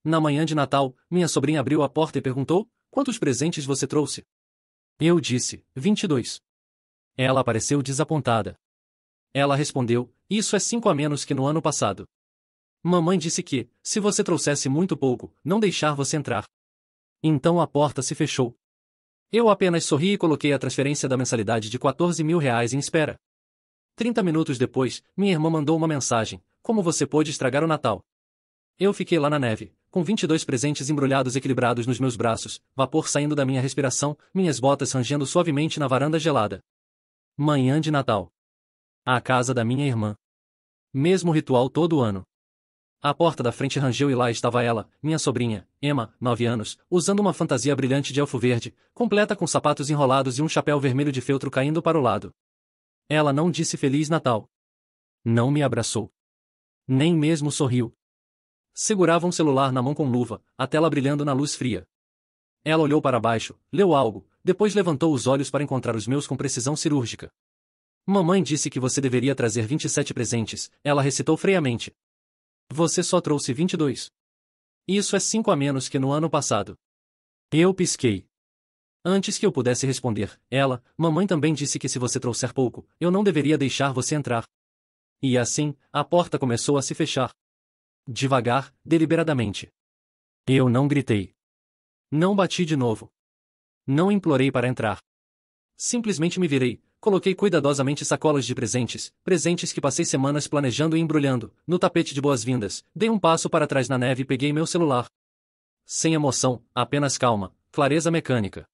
Na manhã de Natal, minha sobrinha abriu a porta e perguntou: quantos presentes você trouxe? Eu disse: 22. Ela pareceu desapontada. Ela respondeu: isso é 5 a menos que no ano passado. Mamãe disse que, se você trouxesse muito pouco, não deixar você entrar. Então a porta se fechou. Eu apenas sorri e coloquei a transferência da mensalidade de R$ 14.000 em espera. 30 minutos depois, minha irmã mandou uma mensagem: como você pôde estragar o Natal? Eu fiquei lá na neve, com 22 presentes embrulhados equilibrados nos meus braços, vapor saindo da minha respiração, minhas botas rangendo suavemente na varanda gelada. Manhã de Natal. A casa da minha irmã. Mesmo ritual todo ano. A porta da frente rangeu e lá estava ela, minha sobrinha, Emma, 9 anos, usando uma fantasia brilhante de elfo verde, completa com sapatos enrolados e um chapéu vermelho de feltro caindo para o lado. Ela não disse Feliz Natal. Não me abraçou. Nem mesmo sorriu. Segurava um celular na mão com luva, a tela brilhando na luz fria. Ela olhou para baixo, leu algo, depois levantou os olhos para encontrar os meus com precisão cirúrgica. Mamãe disse que você deveria trazer 27 presentes, ela recitou friamente. Você só trouxe 22. Isso é 5 a menos que no ano passado. Eu pisquei. Antes que eu pudesse responder, mamãe também disse que se você trouxer pouco, eu não deveria deixar você entrar. E assim, a porta começou a se fechar. Devagar, deliberadamente. Eu não gritei. Não bati de novo. Não implorei para entrar. Simplesmente me virei, coloquei cuidadosamente sacolas de presentes, presentes que passei semanas planejando e embrulhando, no tapete de boas-vindas, dei um passo para trás na neve e peguei meu celular. Sem emoção, apenas calma, clareza mecânica.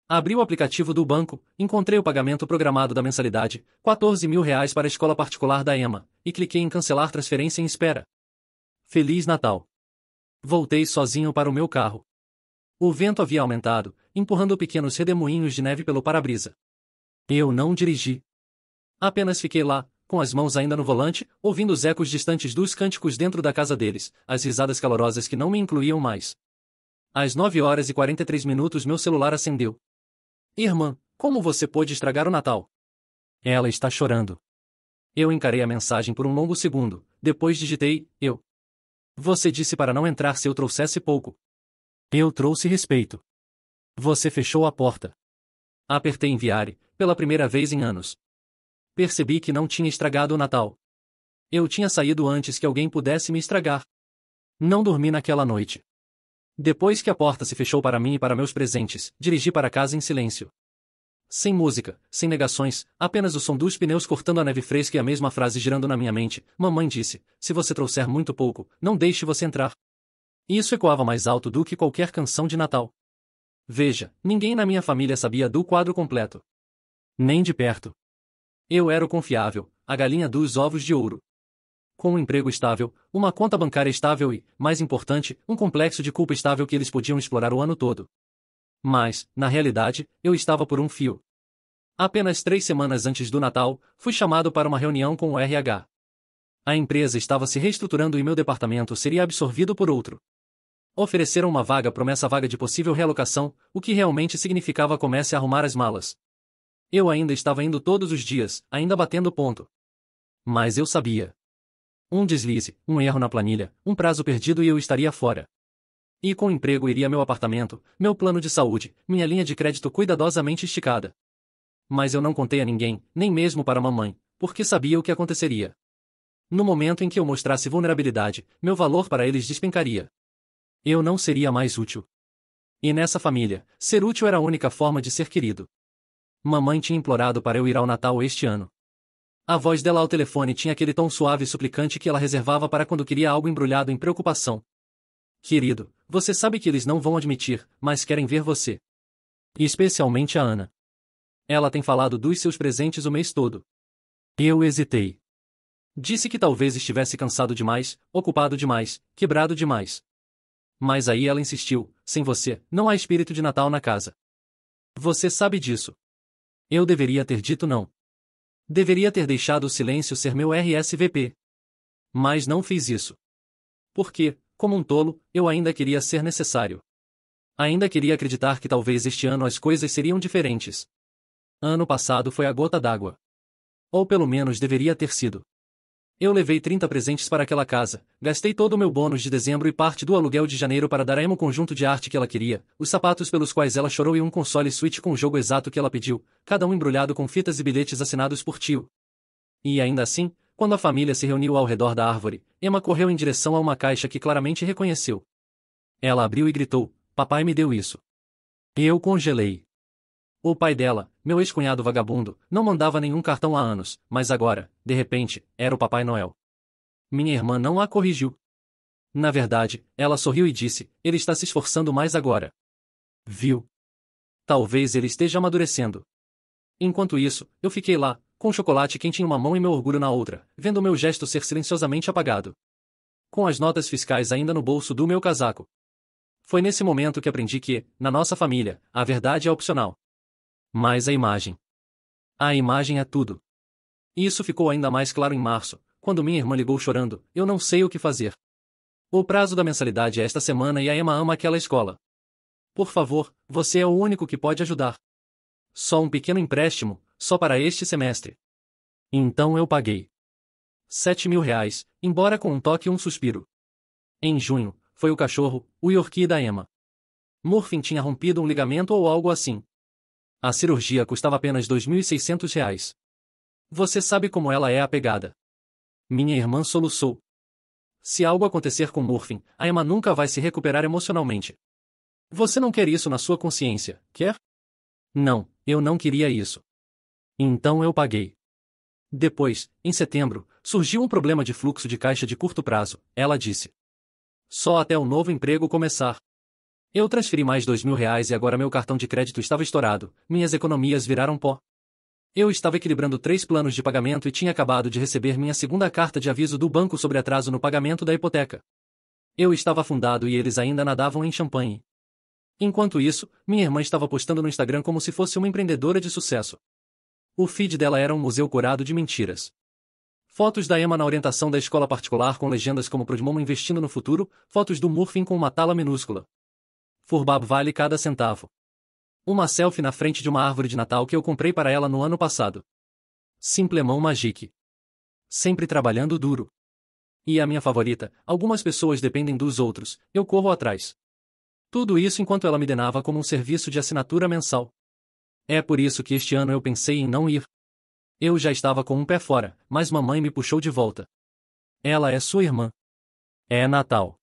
Abri o aplicativo do banco, encontrei o pagamento programado da mensalidade, R$ 14.000 para a escola particular da Emma, e cliquei em cancelar transferência em espera. Feliz Natal. Voltei sozinho para o meu carro. O vento havia aumentado, empurrando pequenos redemoinhos de neve pelo para-brisa. Eu não dirigi. Apenas fiquei lá, com as mãos ainda no volante, ouvindo os ecos distantes dos cânticos dentro da casa deles, as risadas calorosas que não me incluíam mais. Às 9h43 meu celular acendeu. Irmã, como você pôde estragar o Natal? Ela está chorando. Eu encarei a mensagem por um longo segundo, depois digitei, eu. Você disse para não entrar se eu trouxesse pouco. Eu trouxe respeito. Você fechou a porta. Apertei enviar, pela primeira vez em anos. Percebi que não tinha estragado o Natal. Eu tinha saído antes que alguém pudesse me estragar. Não dormi naquela noite. Depois que a porta se fechou para mim e para meus presentes, dirigi para casa em silêncio. Sem música, sem negações, apenas o som dos pneus cortando a neve fresca e a mesma frase girando na minha mente. Mamãe disse: se você trouxer muito pouco, não deixe você entrar. Isso ecoava mais alto do que qualquer canção de Natal. Veja, ninguém na minha família sabia do quadro completo. Nem de perto. Eu era o confiável, a galinha dos ovos de ouro. Com um emprego estável, uma conta bancária estável e, mais importante, um complexo de culpa estável que eles podiam explorar o ano todo. Mas, na realidade, eu estava por um fio. Apenas 3 semanas antes do Natal, fui chamado para uma reunião com o RH. A empresa estava se reestruturando e meu departamento seria absorvido por outro. Ofereceram uma promessa vaga de possível realocação, o que realmente significava comece a arrumar as malas. Eu ainda estava indo todos os dias, ainda batendo ponto. Mas eu sabia. Um deslize, um erro na planilha, um prazo perdido e eu estaria fora. E com o emprego iria meu apartamento, meu plano de saúde, minha linha de crédito cuidadosamente esticada. Mas eu não contei a ninguém, nem mesmo para a mamãe, porque sabia o que aconteceria. No momento em que eu mostrasse vulnerabilidade, meu valor para eles despencaria. Eu não seria mais útil. E nessa família, ser útil era a única forma de ser querido. Mamãe tinha implorado para eu ir ao Natal este ano. A voz dela ao telefone tinha aquele tom suave e suplicante que ela reservava para quando queria algo embrulhado em preocupação. Querido, você sabe que eles não vão admitir, mas querem ver você. Especialmente a Ana. Ela tem falado dos seus presentes o mês todo. Eu hesitei. Disse que talvez estivesse cansado demais, ocupado demais, quebrado demais. Mas aí ela insistiu: sem você, não há espírito de Natal na casa. Você sabe disso. Eu deveria ter dito não. Deveria ter deixado o silêncio ser meu RSVP. Mas não fiz isso. Porque, como um tolo, eu ainda queria ser necessário. Ainda queria acreditar que talvez este ano as coisas seriam diferentes. Ano passado foi a gota d'água. Ou pelo menos deveria ter sido. Eu levei 30 presentes para aquela casa, gastei todo o meu bônus de dezembro e parte do aluguel de janeiro para dar a Emma o conjunto de arte que ela queria, os sapatos pelos quais ela chorou e um console Switch com o jogo exato que ela pediu, cada um embrulhado com fitas e bilhetes assinados por tio. E ainda assim, quando a família se reuniu ao redor da árvore, Emma correu em direção a uma caixa que claramente reconheceu. Ela abriu e gritou: "Papai me deu isso." Eu congelei. O pai dela, meu ex-cunhado vagabundo, não mandava nenhum cartão há anos, mas agora, de repente, era o Papai Noel. Minha irmã não a corrigiu. Na verdade, ela sorriu e disse: "Ele está se esforçando mais agora." Viu? Talvez ele esteja amadurecendo. Enquanto isso, eu fiquei lá, com chocolate quente em uma mão e meu orgulho na outra, vendo meu gesto ser silenciosamente apagado. Com as notas fiscais ainda no bolso do meu casaco. Foi nesse momento que aprendi que, na nossa família, a verdade é opcional. Mas a imagem. A imagem é tudo. Isso ficou ainda mais claro em março, quando minha irmã ligou chorando: "Eu não sei o que fazer. O prazo da mensalidade é esta semana e a Emma ama aquela escola. Por favor, você é o único que pode ajudar. Só um pequeno empréstimo, só para este semestre." Então eu paguei. R$ 7.000, embora com um toque e um suspiro. Em junho, foi o cachorro, o Yorkie da Emma. Murphy tinha rompido um ligamento ou algo assim. A cirurgia custava apenas R$ 2.600. Você sabe como ela é apegada. Minha irmã soluçou. Se algo acontecer com Murphy, a Emma nunca vai se recuperar emocionalmente. Você não quer isso na sua consciência, quer? Não, eu não queria isso. Então eu paguei. Depois, em setembro, surgiu um problema de fluxo de caixa de curto prazo, ela disse. Só até o novo emprego começar. Eu transferi mais R$ 2.000 e agora meu cartão de crédito estava estourado, minhas economias viraram pó. Eu estava equilibrando 3 planos de pagamento e tinha acabado de receber minha segunda carta de aviso do banco sobre atraso no pagamento da hipoteca. Eu estava afundado e eles ainda nadavam em champanhe. Enquanto isso, minha irmã estava postando no Instagram como se fosse uma empreendedora de sucesso. O feed dela era um museu curado de mentiras. Fotos da Emma na orientação da escola particular com legendas como Prodmomo investindo no futuro, fotos do Murphy com uma tala minúscula. Furbab vale cada centavo. Uma selfie na frente de uma árvore de Natal que eu comprei para ela no ano passado. Simplement Magique. Sempre trabalhando duro. E a minha favorita: algumas pessoas dependem dos outros, eu corro atrás. Tudo isso enquanto ela me denava como um serviço de assinatura mensal. É por isso que este ano eu pensei em não ir. Eu já estava com um pé fora, mas mamãe me puxou de volta. Ela é sua irmã. É Natal.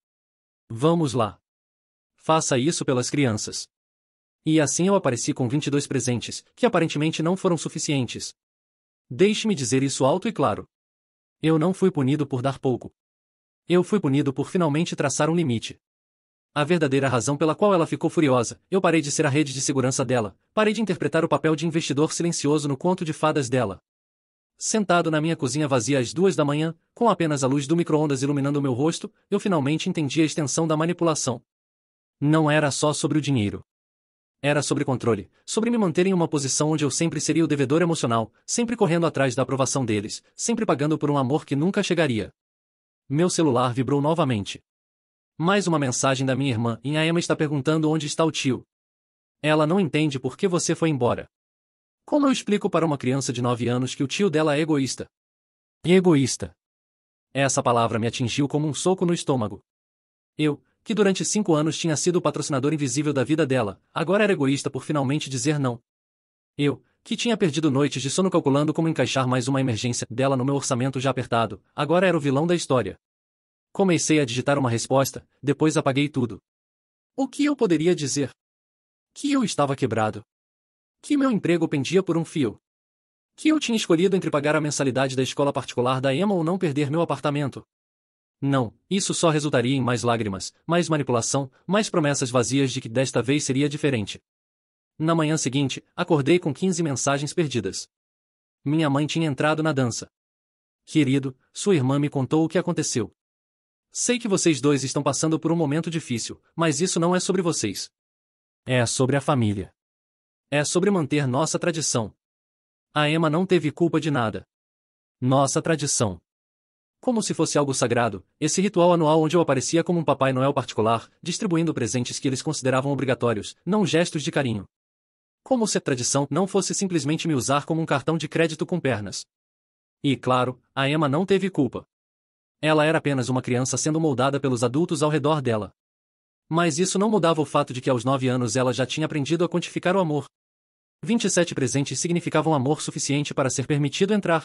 Vamos lá. Faça isso pelas crianças. E assim eu apareci com 22 presentes, que aparentemente não foram suficientes. Deixe-me dizer isso alto e claro. Eu não fui punido por dar pouco. Eu fui punido por finalmente traçar um limite. A verdadeira razão pela qual ela ficou furiosa: eu parei de ser a rede de segurança dela, parei de interpretar o papel de investidor silencioso no conto de fadas dela. Sentado na minha cozinha vazia às 2 da manhã, com apenas a luz do micro-ondas iluminando o meu rosto, eu finalmente entendi a extensão da manipulação. Não era só sobre o dinheiro. Era sobre controle, sobre me manter em uma posição onde eu sempre seria o devedor emocional, sempre correndo atrás da aprovação deles, sempre pagando por um amor que nunca chegaria. Meu celular vibrou novamente. Mais uma mensagem da minha irmã, e a Emma está perguntando onde está o tio. Ela não entende por que você foi embora. Como eu explico para uma criança de 9 anos que o tio dela é egoísta? Egoísta. Essa palavra me atingiu como um soco no estômago. Eu, que durante 5 anos tinha sido o patrocinador invisível da vida dela, agora era egoísta por finalmente dizer não. Eu, que tinha perdido noites de sono calculando como encaixar mais uma emergência dela no meu orçamento já apertado, agora era o vilão da história. Comecei a digitar uma resposta, depois apaguei tudo. O que eu poderia dizer? Que eu estava quebrado. Que meu emprego pendia por um fio. Que eu tinha escolhido entre pagar a mensalidade da escola particular da Emma ou não perder meu apartamento. Não, isso só resultaria em mais lágrimas, mais manipulação, mais promessas vazias de que desta vez seria diferente. Na manhã seguinte, acordei com 15 mensagens perdidas. Minha mãe tinha entrado na dança. Querido, sua irmã me contou o que aconteceu. Sei que vocês dois estão passando por um momento difícil, mas isso não é sobre vocês. É sobre a família. É sobre manter nossa tradição. A Emma não teve culpa de nada. Nossa tradição. Como se fosse algo sagrado, esse ritual anual onde eu aparecia como um Papai Noel particular, distribuindo presentes que eles consideravam obrigatórios, não gestos de carinho. Como se a tradição não fosse simplesmente me usar como um cartão de crédito com pernas. E claro, a Emma não teve culpa. Ela era apenas uma criança sendo moldada pelos adultos ao redor dela. Mas isso não mudava o fato de que aos 9 anos ela já tinha aprendido a quantificar o amor. 27 presentes significavam amor suficiente para ser permitido entrar.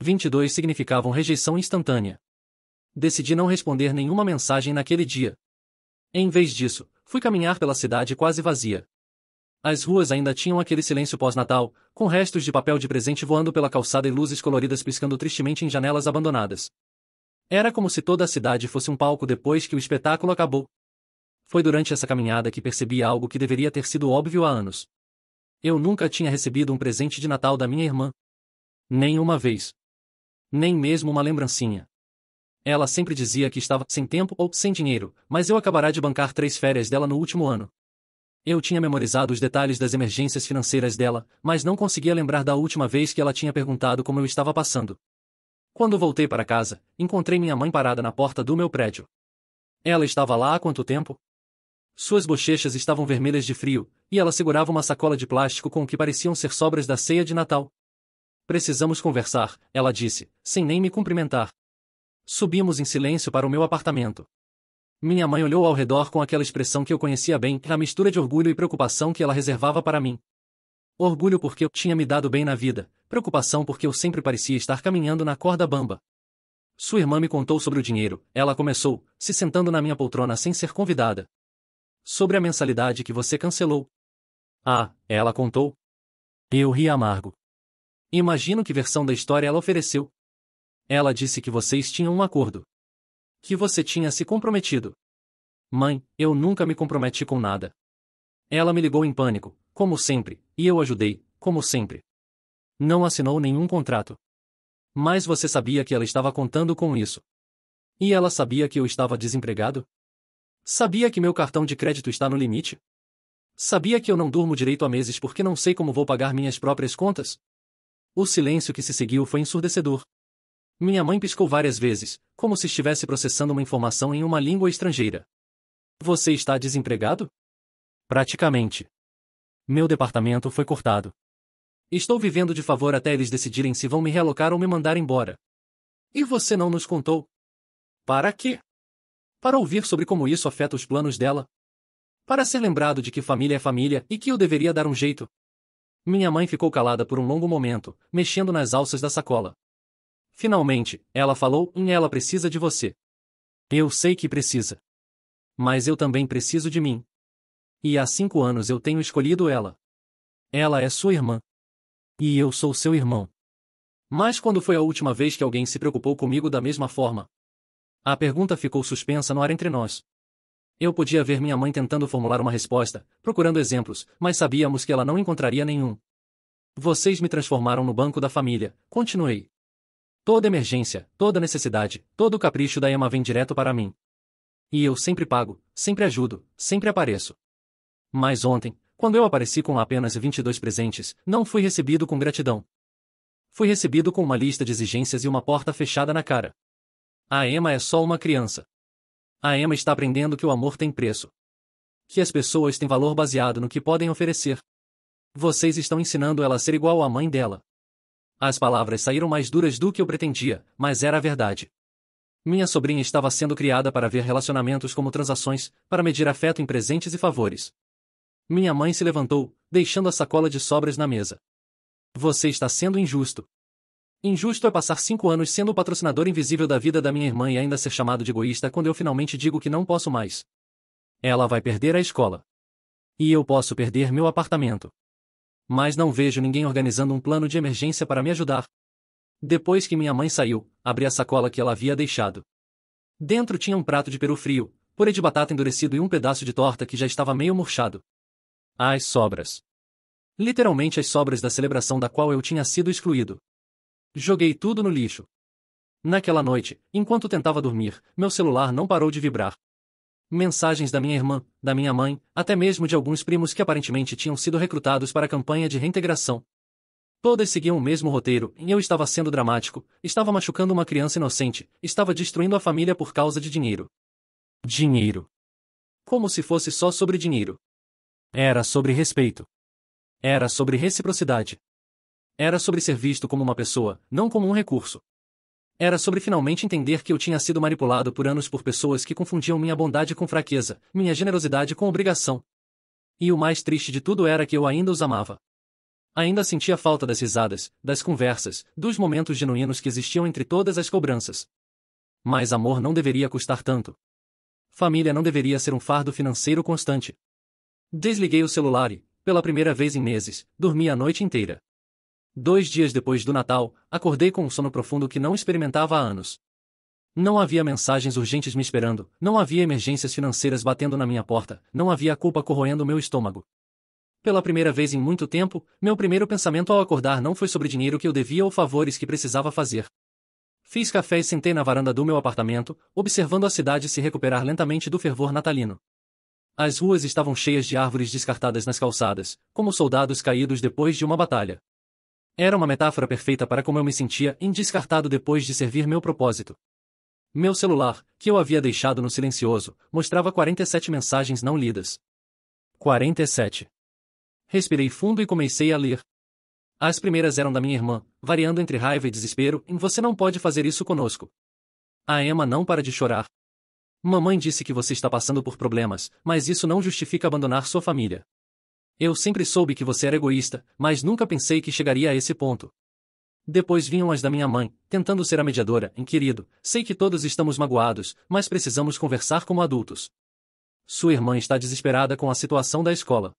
22 significavam rejeição instantânea. Decidi não responder nenhuma mensagem naquele dia. Em vez disso, fui caminhar pela cidade quase vazia. As ruas ainda tinham aquele silêncio pós-natal, com restos de papel de presente voando pela calçada e luzes coloridas piscando tristemente em janelas abandonadas. Era como se toda a cidade fosse um palco depois que o espetáculo acabou. Foi durante essa caminhada que percebi algo que deveria ter sido óbvio há anos. Eu nunca tinha recebido um presente de Natal da minha irmã. Nem uma vez. Nem mesmo uma lembrancinha. Ela sempre dizia que estava sem tempo ou sem dinheiro, mas eu acabará de bancar 3 férias dela no último ano. Eu tinha memorizado os detalhes das emergências financeiras dela, mas não conseguia lembrar da última vez que ela tinha perguntado como eu estava passando. Quando voltei para casa, encontrei minha mãe parada na porta do meu prédio. Ela estava lá há quanto tempo? Suas bochechas estavam vermelhas de frio, e ela segurava uma sacola de plástico com o que pareciam ser sobras da ceia de Natal. Precisamos conversar, ela disse, sem nem me cumprimentar. Subimos em silêncio para o meu apartamento. Minha mãe olhou ao redor com aquela expressão que eu conhecia bem, a mistura de orgulho e preocupação que ela reservava para mim. Orgulho porque eu tinha me dado bem na vida, preocupação porque eu sempre parecia estar caminhando na corda bamba. Sua irmã me contou sobre o dinheiro, ela começou, se sentando na minha poltrona sem ser convidada. Sobre a mensalidade que você cancelou. Ah, ela contou. Eu ri amargo. Imagino que versão da história ela ofereceu. Ela disse que vocês tinham um acordo. Que você tinha se comprometido. Mãe, eu nunca me comprometi com nada. Ela me ligou em pânico, como sempre, e eu ajudei, como sempre. Não assinou nenhum contrato. Mas você sabia que ela estava contando com isso. E ela sabia que eu estava desempregado? Sabia que meu cartão de crédito está no limite? Sabia que eu não durmo direito há meses porque não sei como vou pagar minhas próprias contas? O silêncio que se seguiu foi ensurdecedor. Minha mãe piscou várias vezes, como se estivesse processando uma informação em uma língua estrangeira. Você está desempregado? Praticamente. Meu departamento foi cortado. Estou vivendo de favor até eles decidirem se vão me realocar ou me mandar embora. E você não nos contou? Para quê? Para ouvir sobre como isso afeta os planos dela? Para ser lembrado de que família é família e que eu deveria dar um jeito? Minha mãe ficou calada por um longo momento, mexendo nas alças da sacola. Finalmente, ela falou, ela precisa de você. Eu sei que precisa. Mas eu também preciso de mim. E há 5 anos eu tenho escolhido ela. Ela é sua irmã. E eu sou seu irmão. Mas quando foi a última vez que alguém se preocupou comigo da mesma forma? A pergunta ficou suspensa no ar entre nós. Eu podia ver minha mãe tentando formular uma resposta, procurando exemplos, mas sabíamos que ela não encontraria nenhum. Vocês me transformaram no banco da família, continuei. Toda emergência, toda necessidade, todo capricho da Emma vem direto para mim. E eu sempre pago, sempre ajudo, sempre apareço. Mas ontem, quando eu apareci com apenas 22 presentes, não fui recebido com gratidão. Fui recebido com uma lista de exigências e uma porta fechada na cara. A Emma é só uma criança. A Emma está aprendendo que o amor tem preço. Que as pessoas têm valor baseado no que podem oferecer. Vocês estão ensinando ela a ser igual à mãe dela. As palavras saíram mais duras do que eu pretendia, mas era a verdade. Minha sobrinha estava sendo criada para ver relacionamentos como transações, para medir afeto em presentes e favores. Minha mãe se levantou, deixando a sacola de sobras na mesa. Você está sendo injusto. Injusto é passar 5 anos sendo o patrocinador invisível da vida da minha irmã e ainda ser chamado de egoísta quando eu finalmente digo que não posso mais. Ela vai perder a escola. E eu posso perder meu apartamento. Mas não vejo ninguém organizando um plano de emergência para me ajudar. Depois que minha mãe saiu, abri a sacola que ela havia deixado. Dentro tinha um prato de peru frio, purê de batata endurecido e um pedaço de torta que já estava meio murchado. As sobras. Literalmente as sobras da celebração da qual eu tinha sido excluído. Joguei tudo no lixo. Naquela noite, enquanto tentava dormir, meu celular não parou de vibrar. Mensagens da minha irmã, da minha mãe, até mesmo de alguns primos que aparentemente tinham sido recrutados para a campanha de reintegração. Todas seguiam o mesmo roteiro, e eu estava sendo dramático, estava machucando uma criança inocente, estava destruindo a família por causa de dinheiro. Dinheiro. Como se fosse só sobre dinheiro. Era sobre respeito. Era sobre reciprocidade. Era sobre ser visto como uma pessoa, não como um recurso. Era sobre finalmente entender que eu tinha sido manipulado por anos por pessoas que confundiam minha bondade com fraqueza, minha generosidade com obrigação. E o mais triste de tudo era que eu ainda os amava. Ainda sentia falta das risadas, das conversas, dos momentos genuínos que existiam entre todas as cobranças. Mas amor não deveria custar tanto. Família não deveria ser um fardo financeiro constante. Desliguei o celular e, pela primeira vez em meses, dormi a noite inteira. 2 dias depois do Natal, acordei com um sono profundo que não experimentava há anos. Não havia mensagens urgentes me esperando, não havia emergências financeiras batendo na minha porta, não havia culpa corroendo meu estômago. Pela primeira vez em muito tempo, meu primeiro pensamento ao acordar não foi sobre dinheiro que eu devia ou favores que precisava fazer. Fiz café e sentei na varanda do meu apartamento, observando a cidade se recuperar lentamente do fervor natalino. As ruas estavam cheias de árvores descartadas nas calçadas, como soldados caídos depois de uma batalha. Era uma metáfora perfeita para como eu me sentia descartado depois de servir meu propósito. Meu celular, que eu havia deixado no silencioso, mostrava 47 mensagens não lidas. 47. Respirei fundo e comecei a ler. As primeiras eram da minha irmã, variando entre raiva e desespero, você não pode fazer isso conosco. A Emma não para de chorar. Mamãe disse que você está passando por problemas, mas isso não justifica abandonar sua família. Eu sempre soube que você era egoísta, mas nunca pensei que chegaria a esse ponto. Depois vinham as da minha mãe, tentando ser a mediadora, querido, sei que todos estamos magoados, mas precisamos conversar como adultos. Sua irmã está desesperada com a situação da escola.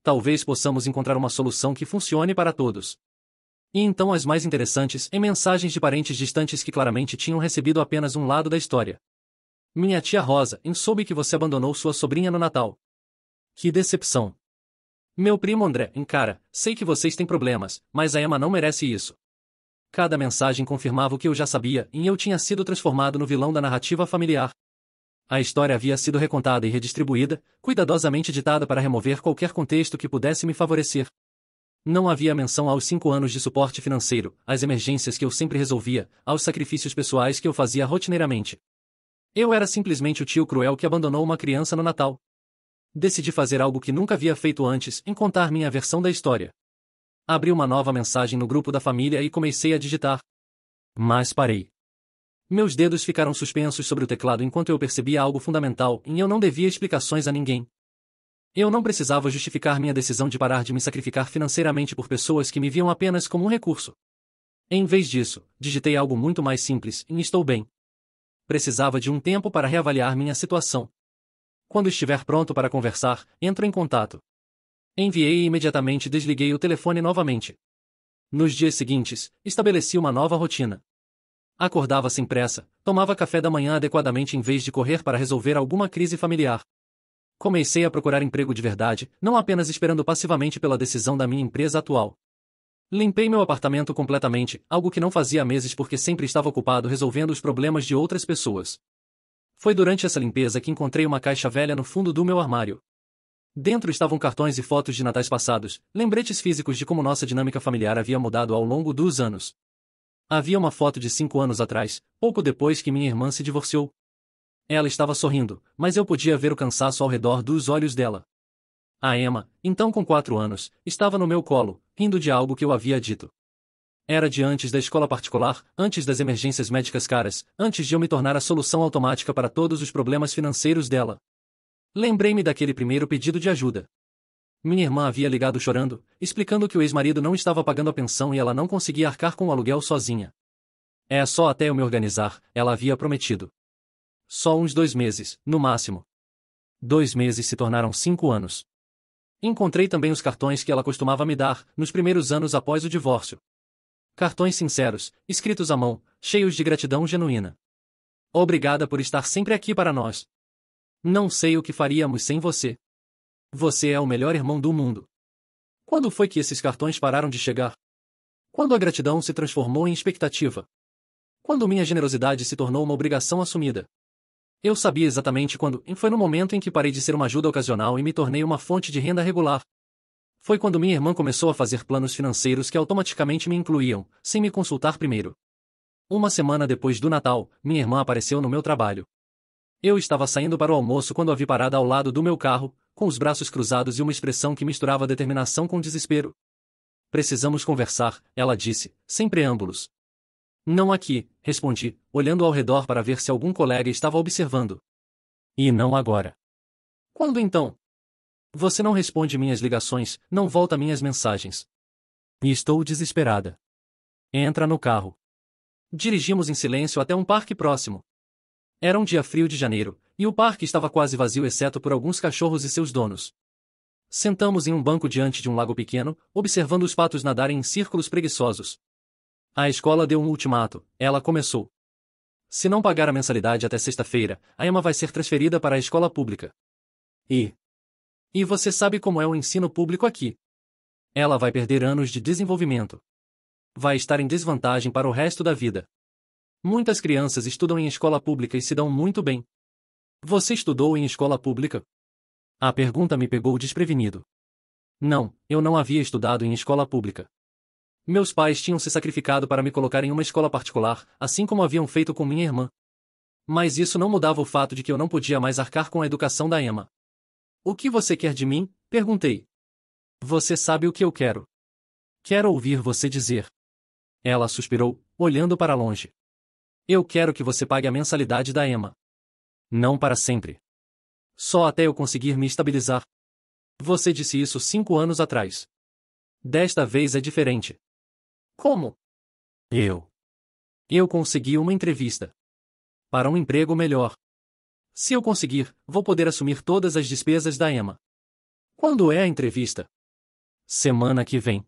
Talvez possamos encontrar uma solução que funcione para todos. E então as mais interessantes, em mensagens de parentes distantes que claramente tinham recebido apenas um lado da história. Minha tia Rosa, soube que você abandonou sua sobrinha no Natal. Que decepção. Meu primo André, cara, sei que vocês têm problemas, mas a Emma não merece isso. Cada mensagem confirmava o que eu já sabia, e eu tinha sido transformado no vilão da narrativa familiar. A história havia sido recontada e redistribuída, cuidadosamente ditada para remover qualquer contexto que pudesse me favorecer. Não havia menção aos 5 anos de suporte financeiro, às emergências que eu sempre resolvia, aos sacrifícios pessoais que eu fazia rotineiramente. Eu era simplesmente o tio cruel que abandonou uma criança no Natal. Decidi fazer algo que nunca havia feito antes, contar minha versão da história. Abri uma nova mensagem no grupo da família e comecei a digitar. Mas parei. Meus dedos ficaram suspensos sobre o teclado enquanto eu percebia algo fundamental, e eu não devia explicações a ninguém. Eu não precisava justificar minha decisão de parar de me sacrificar financeiramente por pessoas que me viam apenas como um recurso. Em vez disso, digitei algo muito mais simples, estou bem. Precisava de um tempo para reavaliar minha situação. Quando estiver pronto para conversar, entro em contato. Enviei e imediatamente desliguei o telefone novamente. Nos dias seguintes, estabeleci uma nova rotina. Acordava sem pressa, tomava café da manhã adequadamente em vez de correr para resolver alguma crise familiar. Comecei a procurar emprego de verdade, não apenas esperando passivamente pela decisão da minha empresa atual. Limpei meu apartamento completamente, algo que não fazia há meses porque sempre estava ocupado resolvendo os problemas de outras pessoas. Foi durante essa limpeza que encontrei uma caixa velha no fundo do meu armário. Dentro estavam cartões e fotos de natais passados, lembretes físicos de como nossa dinâmica familiar havia mudado ao longo dos anos. Havia uma foto de 5 anos atrás, pouco depois que minha irmã se divorciou. Ela estava sorrindo, mas eu podia ver o cansaço ao redor dos olhos dela. A Emma, então com 4 anos, estava no meu colo, rindo de algo que eu havia dito. Era de antes da escola particular, antes das emergências médicas caras, antes de eu me tornar a solução automática para todos os problemas financeiros dela. Lembrei-me daquele primeiro pedido de ajuda. Minha irmã havia ligado chorando, explicando que o ex-marido não estava pagando a pensão e ela não conseguia arcar com o aluguel sozinha. É só até eu me organizar, ela havia prometido. Só uns 2 meses, no máximo. 2 meses se tornaram 5 anos. Encontrei também os cartões que ela costumava me dar, nos primeiros anos após o divórcio. Cartões sinceros, escritos à mão, cheios de gratidão genuína. Obrigada por estar sempre aqui para nós. Não sei o que faríamos sem você. Você é o melhor irmão do mundo. Quando foi que esses cartões pararam de chegar? Quando a gratidão se transformou em expectativa? Quando minha generosidade se tornou uma obrigação assumida? Eu sabia exatamente quando, e foi no momento em que parei de ser uma ajuda ocasional e me tornei uma fonte de renda regular. Foi quando minha irmã começou a fazer planos financeiros que automaticamente me incluíam, sem me consultar primeiro. Uma semana depois do Natal, minha irmã apareceu no meu trabalho. Eu estava saindo para o almoço quando a vi parada ao lado do meu carro, com os braços cruzados e uma expressão que misturava determinação com desespero. Precisamos conversar, ela disse, sem preâmbulos. Não aqui, respondi, olhando ao redor para ver se algum colega estava observando. E não agora. Quando então? Você não responde minhas ligações, não volta minhas mensagens. E estou desesperada. Entra no carro. Dirigimos em silêncio até um parque próximo. Era um dia frio de janeiro, e o parque estava quase vazio exceto por alguns cachorros e seus donos. Sentamos em um banco diante de um lago pequeno, observando os patos nadarem em círculos preguiçosos. A escola deu um ultimato, ela começou. Se não pagar a mensalidade até sexta-feira, a Emma vai ser transferida para a escola pública. E você sabe como é o ensino público aqui. Ela vai perder anos de desenvolvimento. Vai estar em desvantagem para o resto da vida. Muitas crianças estudam em escola pública e se dão muito bem. Você estudou em escola pública? A pergunta me pegou desprevenido. Não, eu não havia estudado em escola pública. Meus pais tinham se sacrificado para me colocar em uma escola particular, assim como haviam feito com minha irmã. Mas isso não mudava o fato de que eu não podia mais arcar com a educação da Emma. O que você quer de mim? Perguntei. Você sabe o que eu quero. Quero ouvir você dizer. Ela suspirou, olhando para longe. Eu quero que você pague a mensalidade da Emma. Não para sempre. Só até eu conseguir me estabilizar. Você disse isso 5 anos atrás. Desta vez é diferente. Como? Eu consegui uma entrevista. Para um emprego melhor. Se eu conseguir, vou poder assumir todas as despesas da Emma. Quando é a entrevista? Semana que vem.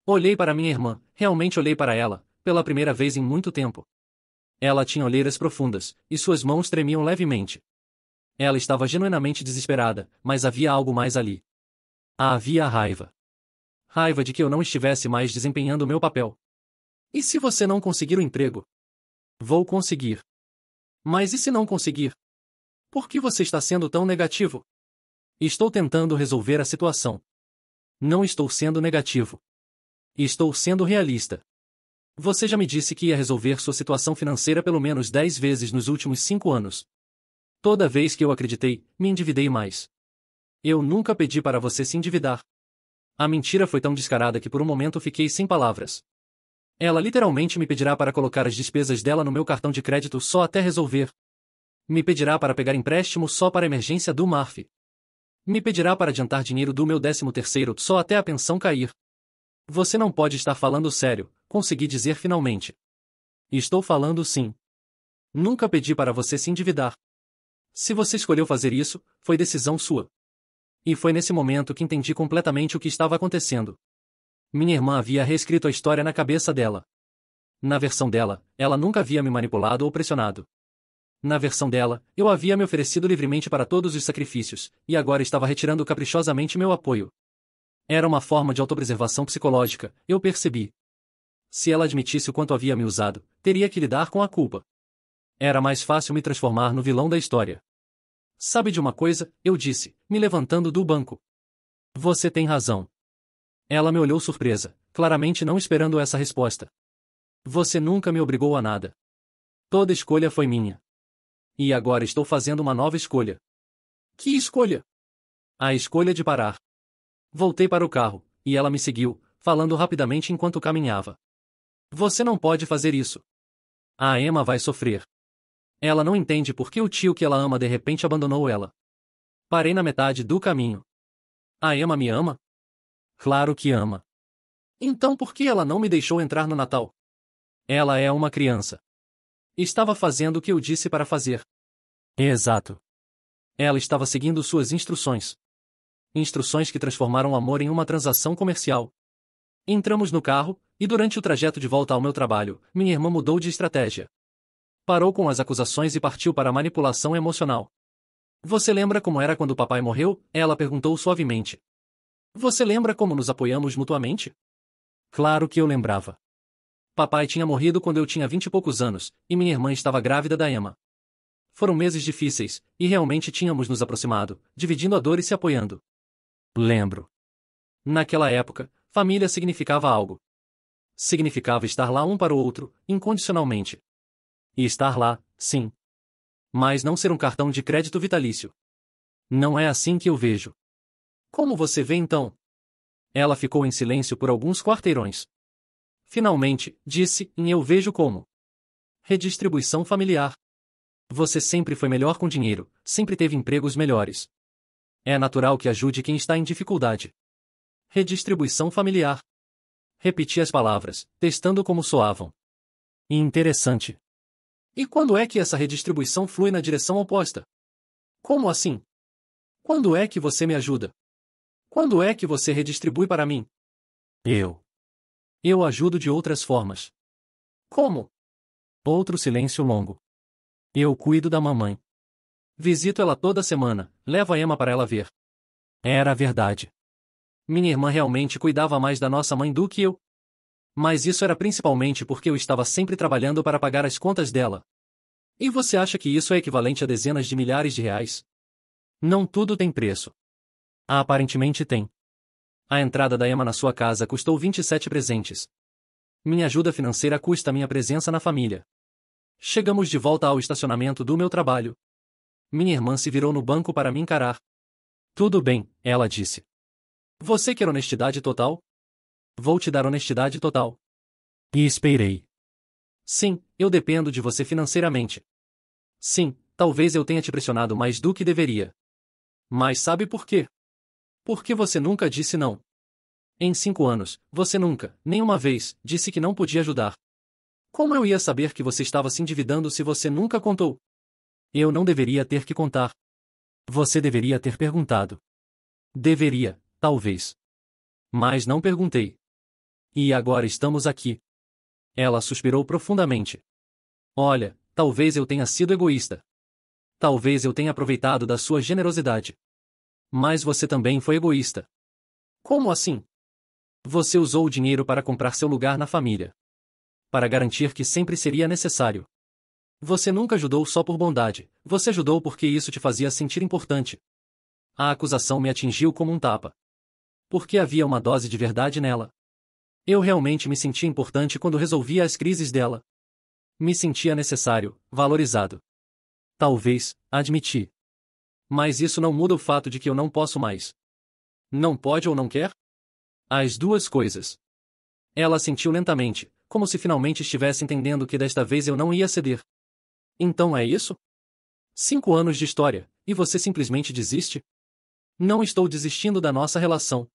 Olhei para minha irmã, realmente olhei para ela, pela primeira vez em muito tempo. Ela tinha olheiras profundas, e suas mãos tremiam levemente. Ela estava genuinamente desesperada, mas havia algo mais ali. Havia raiva. Raiva de que eu não estivesse mais desempenhando o meu papel. E se você não conseguir o emprego? Vou conseguir. Mas e se não conseguir? Por que você está sendo tão negativo? Estou tentando resolver a situação. Não estou sendo negativo. Estou sendo realista. Você já me disse que ia resolver sua situação financeira pelo menos 10 vezes nos últimos 5 anos. Toda vez que eu acreditei, me endividei mais. Eu nunca pedi para você se endividar. A mentira foi tão descarada que por um momento fiquei sem palavras. Ela literalmente me pedirá para colocar as despesas dela no meu cartão de crédito só até resolver. Me pedirá para pegar empréstimo só para a emergência do MARF. Me pedirá para adiantar dinheiro do meu 13º só até a pensão cair. Você não pode estar falando sério, consegui dizer finalmente. Estou falando sim. Nunca pedi para você se endividar. Se você escolheu fazer isso, foi decisão sua. E foi nesse momento que entendi completamente o que estava acontecendo. Minha irmã havia reescrito a história na cabeça dela. Na versão dela, ela nunca havia me manipulado ou pressionado. Na versão dela, eu havia me oferecido livremente para todos os sacrifícios, e agora estava retirando caprichosamente meu apoio. Era uma forma de autopreservação psicológica, eu percebi. Se ela admitisse o quanto havia me usado, teria que lidar com a culpa. Era mais fácil me transformar no vilão da história. Sabe de uma coisa, eu disse, me levantando do banco. Você tem razão. Ela me olhou surpresa, claramente não esperando essa resposta. Você nunca me obrigou a nada. Toda escolha foi minha. E agora estou fazendo uma nova escolha. Que escolha? A escolha de parar. Voltei para o carro, e ela me seguiu, falando rapidamente enquanto caminhava. Você não pode fazer isso. A Emma vai sofrer. Ela não entende por que o tio que ela ama de repente abandonou ela. Parei na metade do caminho. A Emma me ama? Claro que ama. Então por que ela não me deixou entrar no Natal? Ela é uma criança. Estava fazendo o que eu disse para fazer. Exato. Ela estava seguindo suas instruções. Instruções que transformaram o amor em uma transação comercial. Entramos no carro, e durante o trajeto de volta ao meu trabalho, minha irmã mudou de estratégia. Parou com as acusações e partiu para a manipulação emocional. Você lembra como era quando o papai morreu? Ela perguntou suavemente. Você lembra como nos apoiamos mutuamente? Claro que eu lembrava. Papai tinha morrido quando eu tinha 20 e poucos anos, e minha irmã estava grávida da Emma. Foram meses difíceis, e realmente tínhamos nos aproximado, dividindo a dor e se apoiando. Lembro. Naquela época, família significava algo. Significava estar lá um para o outro, incondicionalmente. E estar lá, sim. Mas não ser um cartão de crédito vitalício. Não é assim que eu vejo. Como você vê então? Ela ficou em silêncio por alguns quarteirões. Finalmente, disse, eu vejo como. Redistribuição familiar. Você sempre foi melhor com dinheiro, sempre teve empregos melhores. É natural que ajude quem está em dificuldade. Redistribuição familiar. Repeti as palavras, testando como soavam. Interessante. E quando é que essa redistribuição flui na direção oposta? Como assim? Quando é que você me ajuda? Quando é que você redistribui para mim? Eu ajudo de outras formas. Como? Outro silêncio longo. Eu cuido da mamãe. Visito ela toda semana, levo a Emma para ela ver. Era verdade. Minha irmã realmente cuidava mais da nossa mãe do que eu. Mas isso era principalmente porque eu estava sempre trabalhando para pagar as contas dela. E você acha que isso é equivalente a dezenas de milhares de reais? Não tudo tem preço. Aparentemente tem. A entrada da Emma na sua casa custou 27 presentes. Minha ajuda financeira custa minha presença na família. Chegamos de volta ao estacionamento do meu trabalho. Minha irmã se virou no banco para me encarar. Tudo bem, ela disse. Você quer honestidade total? Vou te dar honestidade total. E esperei. Sim, eu dependo de você financeiramente. Sim, talvez eu tenha te pressionado mais do que deveria. Mas sabe por quê? Porque você nunca disse não. Em 5 anos, você nunca, nenhuma vez, disse que não podia ajudar. Como eu ia saber que você estava se endividando se você nunca contou? Eu não deveria ter que contar. Você deveria ter perguntado. Deveria, talvez. Mas não perguntei. E agora estamos aqui. Ela suspirou profundamente. Olha, talvez eu tenha sido egoísta. Talvez eu tenha aproveitado da sua generosidade. Mas você também foi egoísta. Como assim? Você usou o dinheiro para comprar seu lugar na família. Para garantir que sempre seria necessário. Você nunca ajudou só por bondade, você ajudou porque isso te fazia sentir importante. A acusação me atingiu como um tapa. Porque havia uma dose de verdade nela. Eu realmente me sentia importante quando resolvia as crises dela. Me sentia necessário, valorizado. Talvez, admiti. Mas isso não muda o fato de que eu não posso mais. Não pode ou não quer? As duas coisas. Ela sentiu lentamente, como se finalmente estivesse entendendo que desta vez eu não ia ceder. Então é isso? 5 anos de história, e você simplesmente desiste? Não estou desistindo da nossa relação.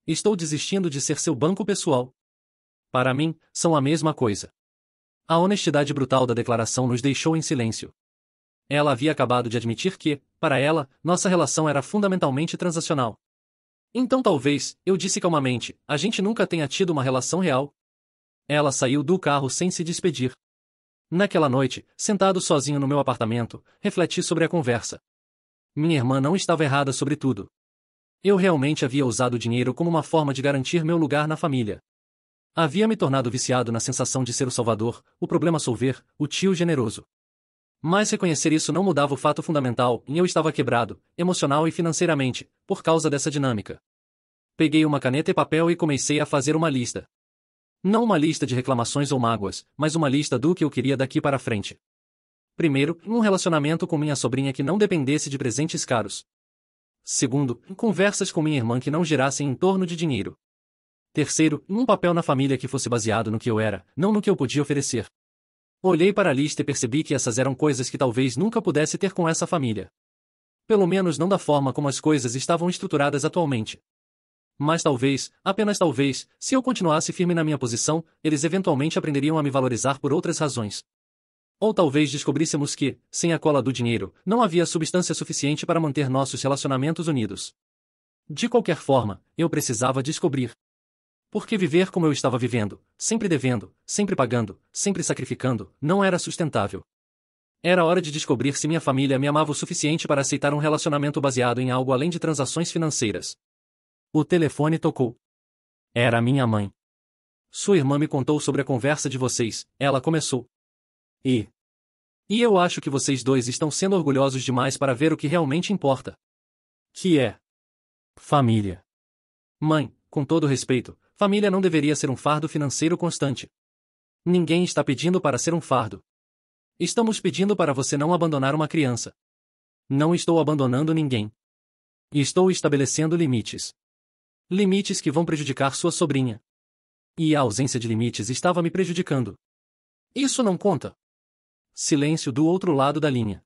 Estou desistindo de ser seu banco pessoal. Para mim, são a mesma coisa. A honestidade brutal da declaração nos deixou em silêncio. Ela havia acabado de admitir que, para ela, nossa relação era fundamentalmente transacional. Então talvez, eu disse calmamente, a gente nunca tenha tido uma relação real. Ela saiu do carro sem se despedir. Naquela noite, sentado sozinho no meu apartamento, refleti sobre a conversa. Minha irmã não estava errada sobre tudo. Eu realmente havia usado o dinheiro como uma forma de garantir meu lugar na família. Havia me tornado viciado na sensação de ser o salvador, o problema a solver, o tio generoso. Mas reconhecer isso não mudava o fato fundamental, eu estava quebrado, emocional e financeiramente, por causa dessa dinâmica. Peguei uma caneta e papel e comecei a fazer uma lista. Não uma lista de reclamações ou mágoas, mas uma lista do que eu queria daqui para frente. Primeiro, um relacionamento com minha sobrinha que não dependesse de presentes caros. Segundo, conversas com minha irmã que não girassem em torno de dinheiro. Terceiro, um papel na família que fosse baseado no que eu era, não no que eu podia oferecer. Olhei para a lista e percebi que essas eram coisas que talvez nunca pudesse ter com essa família. Pelo menos não da forma como as coisas estavam estruturadas atualmente. Mas talvez, apenas talvez, se eu continuasse firme na minha posição, eles eventualmente aprenderiam a me valorizar por outras razões. Ou talvez descobríssemos que, sem a cola do dinheiro, não havia substância suficiente para manter nossos relacionamentos unidos. De qualquer forma, eu precisava descobrir. Porque viver como eu estava vivendo, sempre devendo, sempre pagando, sempre sacrificando, não era sustentável. Era hora de descobrir se minha família me amava o suficiente para aceitar um relacionamento baseado em algo além de transações financeiras. O telefone tocou. Era minha mãe. Sua irmã me contou sobre a conversa de vocês, ela começou. E eu acho que vocês dois estão sendo orgulhosos demais para ver o que realmente importa. Que é família. Mãe, com todo respeito, família não deveria ser um fardo financeiro constante. Ninguém está pedindo para ser um fardo. Estamos pedindo para você não abandonar uma criança. Não estou abandonando ninguém. Estou estabelecendo limites. Limites que vão prejudicar sua sobrinha. E a ausência de limites estava me prejudicando. Isso não conta. Silêncio do outro lado da linha.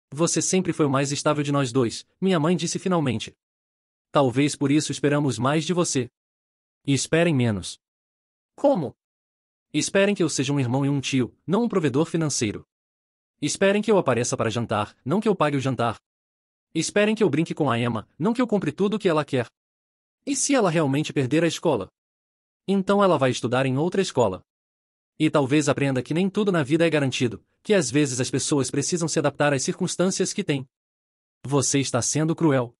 Você sempre foi o mais estável de nós dois, minha mãe disse finalmente. Talvez por isso esperamos mais de você. E esperem menos. Como? Esperem que eu seja um irmão e um tio, não um provedor financeiro. Esperem que eu apareça para jantar, não que eu pague o jantar. Esperem que eu brinque com a Emma, não que eu compre tudo o que ela quer. E se ela realmente perder a escola? Então ela vai estudar em outra escola. E talvez aprenda que nem tudo na vida é garantido, que às vezes as pessoas precisam se adaptar às circunstâncias que têm. Você está sendo cruel.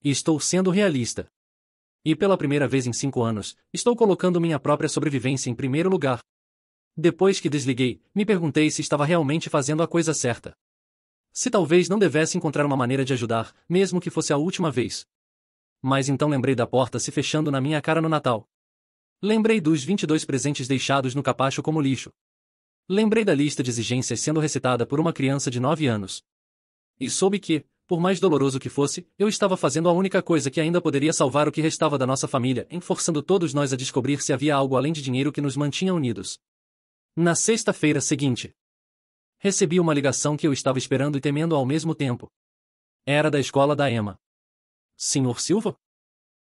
E estou sendo realista. E pela primeira vez em 5 anos, estou colocando minha própria sobrevivência em primeiro lugar. Depois que desliguei, me perguntei se estava realmente fazendo a coisa certa. Se talvez não devesse encontrar uma maneira de ajudar, mesmo que fosse a última vez. Mas então lembrei da porta se fechando na minha cara no Natal. Lembrei dos 22 presentes deixados no capacho como lixo. Lembrei da lista de exigências sendo recitada por uma criança de 9 anos. E soube que, por mais doloroso que fosse, eu estava fazendo a única coisa que ainda poderia salvar o que restava da nossa família, forçando todos nós a descobrir se havia algo além de dinheiro que nos mantinha unidos. Na sexta-feira seguinte, recebi uma ligação que eu estava esperando e temendo ao mesmo tempo. Era da escola da Emma. Senhor Silva?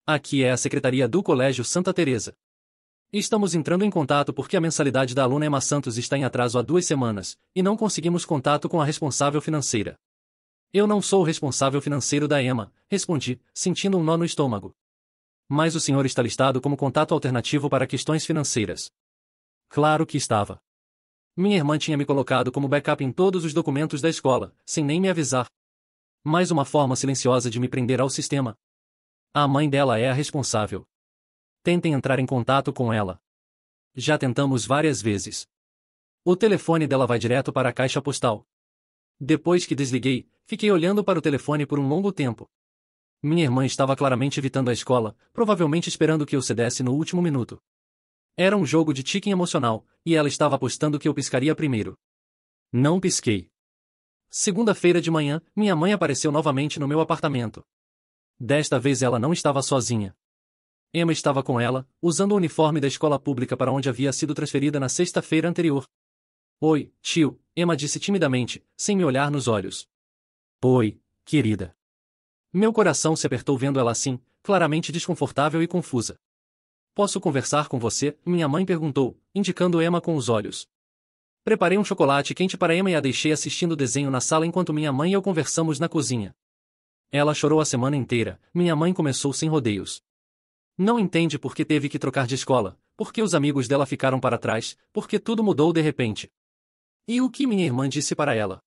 Aqui é a secretaria do Colégio Santa Teresa. Estamos entrando em contato porque a mensalidade da aluna Emma Santos está em atraso há 2 semanas, e não conseguimos contato com a responsável financeira. Eu não sou o responsável financeiro da Emma, respondi, sentindo um nó no estômago. Mas o senhor está listado como contato alternativo para questões financeiras. Claro que estava. Minha irmã tinha me colocado como backup em todos os documentos da escola, sem nem me avisar. Mais uma forma silenciosa de me prender ao sistema. A mãe dela é a responsável. Tentem entrar em contato com ela. Já tentamos várias vezes. O telefone dela vai direto para a caixa postal. Depois que desliguei, fiquei olhando para o telefone por um longo tempo. Minha irmã estava claramente evitando a escola, provavelmente esperando que eu cedesse no último minuto. Era um jogo de tique emocional, e ela estava apostando que eu piscaria primeiro. Não pisquei. Segunda-feira de manhã, minha mãe apareceu novamente no meu apartamento. Desta vez ela não estava sozinha. Emma estava com ela, usando o uniforme da escola pública para onde havia sido transferida na sexta-feira anterior. Oi, tio, Emma disse timidamente, sem me olhar nos olhos. Oi, querida. Meu coração se apertou vendo ela assim, claramente desconfortável e confusa. Posso conversar com você? Minha mãe perguntou, indicando Emma com os olhos. Preparei um chocolate quente para Emma e a deixei assistindo o desenho na sala enquanto minha mãe e eu conversamos na cozinha. Ela chorou a semana inteira, minha mãe começou sem rodeios. Não entende por que teve que trocar de escola, por que os amigos dela ficaram para trás, por que tudo mudou de repente. E o que minha irmã disse para ela?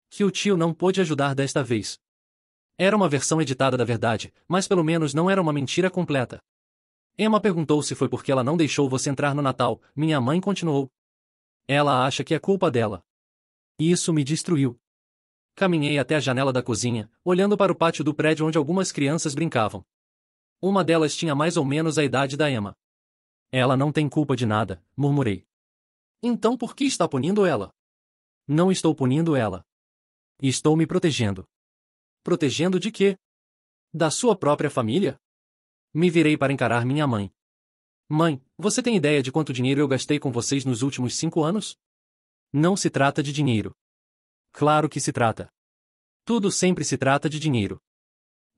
Que o tio não pôde ajudar desta vez. Era uma versão editada da verdade, mas pelo menos não era uma mentira completa. Emma perguntou se foi porque ela não deixou você entrar no Natal, minha mãe continuou. Ela acha que é culpa dela. Isso me destruiu. Caminhei até a janela da cozinha, olhando para o pátio do prédio onde algumas crianças brincavam. Uma delas tinha mais ou menos a idade da Emma. Ela não tem culpa de nada, murmurei. Então por que está punindo ela? Não estou punindo ela. Estou me protegendo. Protegendo de quê? Da sua própria família? Me virei para encarar minha mãe. Mãe, você tem ideia de quanto dinheiro eu gastei com vocês nos últimos 5 anos? Não se trata de dinheiro. Claro que se trata. Tudo sempre se trata de dinheiro.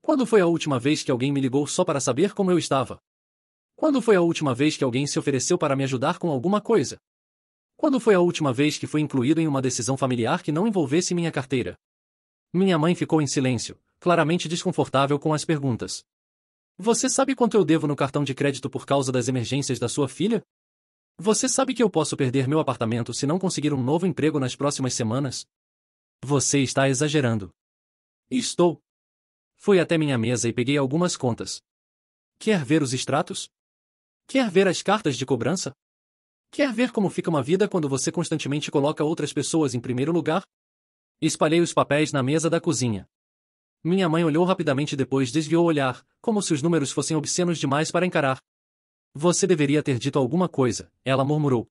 Quando foi a última vez que alguém me ligou só para saber como eu estava? Quando foi a última vez que alguém se ofereceu para me ajudar com alguma coisa? Quando foi a última vez que fui incluído em uma decisão familiar que não envolvesse minha carteira? Minha mãe ficou em silêncio, claramente desconfortável com as perguntas. Você sabe quanto eu devo no cartão de crédito por causa das emergências da sua filha? Você sabe que eu posso perder meu apartamento se não conseguir um novo emprego nas próximas semanas? Você está exagerando. Estou. Fui até minha mesa e peguei algumas contas. Quer ver os extratos? Quer ver as cartas de cobrança? Quer ver como fica uma vida quando você constantemente coloca outras pessoas em primeiro lugar? Espalhei os papéis na mesa da cozinha. Minha mãe olhou rapidamente e depois desviou o olhar, como se os números fossem obscenos demais para encarar. Você deveria ter dito alguma coisa, ela murmurou.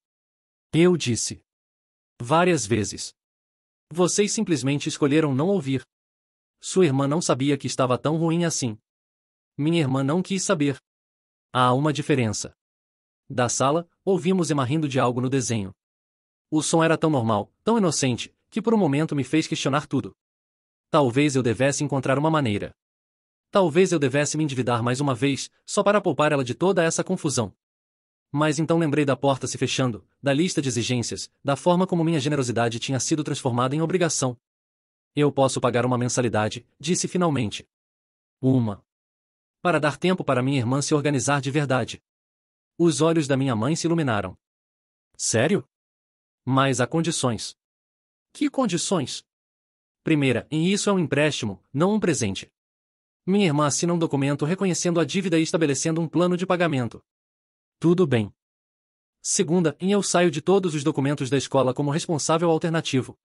Eu disse. Várias vezes. Vocês simplesmente escolheram não ouvir. Sua irmã não sabia que estava tão ruim assim. Minha irmã não quis saber. Há uma diferença. Da sala, ouvimos Emma rindo de algo no desenho. O som era tão normal, tão inocente, que por um momento me fez questionar tudo. Talvez eu devesse encontrar uma maneira. Talvez eu devesse me endividar mais uma vez, só para poupar ela de toda essa confusão. Mas então lembrei da porta se fechando, da lista de exigências, da forma como minha generosidade tinha sido transformada em obrigação. Eu posso pagar uma mensalidade, disse finalmente. Uma. Para dar tempo para minha irmã se organizar de verdade. Os olhos da minha mãe se iluminaram. Sério? Mas há condições. Que condições? Primeira, e isso é um empréstimo, não um presente. Minha irmã assina um documento reconhecendo a dívida e estabelecendo um plano de pagamento. Tudo bem. Segunda, eu saio de todos os documentos da escola como responsável alternativo.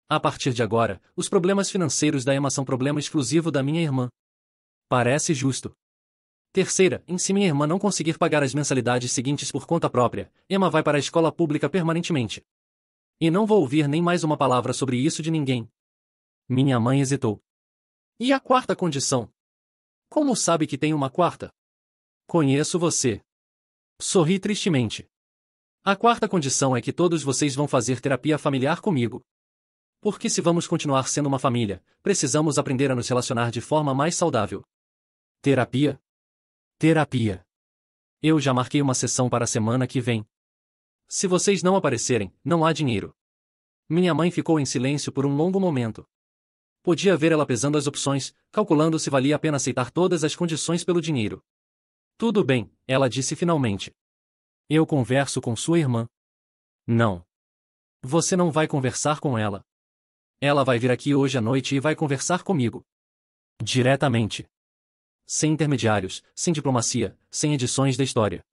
A partir de agora, os problemas financeiros da Emma são problema exclusivo da minha irmã. Parece justo. Terceira, se minha irmã não conseguir pagar as mensalidades seguintes por conta própria, Emma vai para a escola pública permanentemente. E não vou ouvir nem mais uma palavra sobre isso de ninguém. Minha mãe hesitou. E a quarta condição? Como sabe que tem uma quarta? Conheço você. Sorri tristemente. A quarta condição é que todos vocês vão fazer terapia familiar comigo. Porque se vamos continuar sendo uma família, precisamos aprender a nos relacionar de forma mais saudável. Terapia? Terapia. Eu já marquei uma sessão para a semana que vem. Se vocês não aparecerem, não há dinheiro. Minha mãe ficou em silêncio por um longo momento. Podia ver ela pesando as opções, calculando se valia a pena aceitar todas as condições pelo dinheiro. Tudo bem, ela disse finalmente. Eu converso com sua irmã. Não. Você não vai conversar com ela. Ela vai vir aqui hoje à noite e vai conversar comigo. Diretamente. Sem intermediários, sem diplomacia, sem edições da história.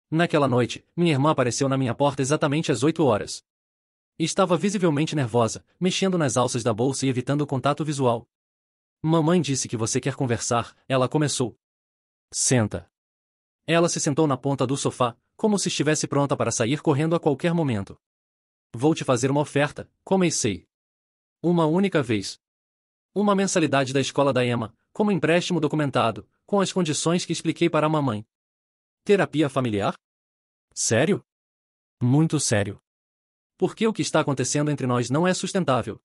Naquela noite, minha irmã apareceu na minha porta exatamente às 8 horas. Estava visivelmente nervosa, mexendo nas alças da bolsa e evitando o contato visual. Mamãe disse que você quer conversar, ela começou. Senta. Ela se sentou na ponta do sofá, como se estivesse pronta para sair correndo a qualquer momento. Vou te fazer uma oferta, comecei. Uma única vez. Uma mensalidade da escola da Emma, como empréstimo documentado, com as condições que expliquei para a mamãe. Terapia familiar? Sério? Muito sério. Porque o que está acontecendo entre nós não é sustentável.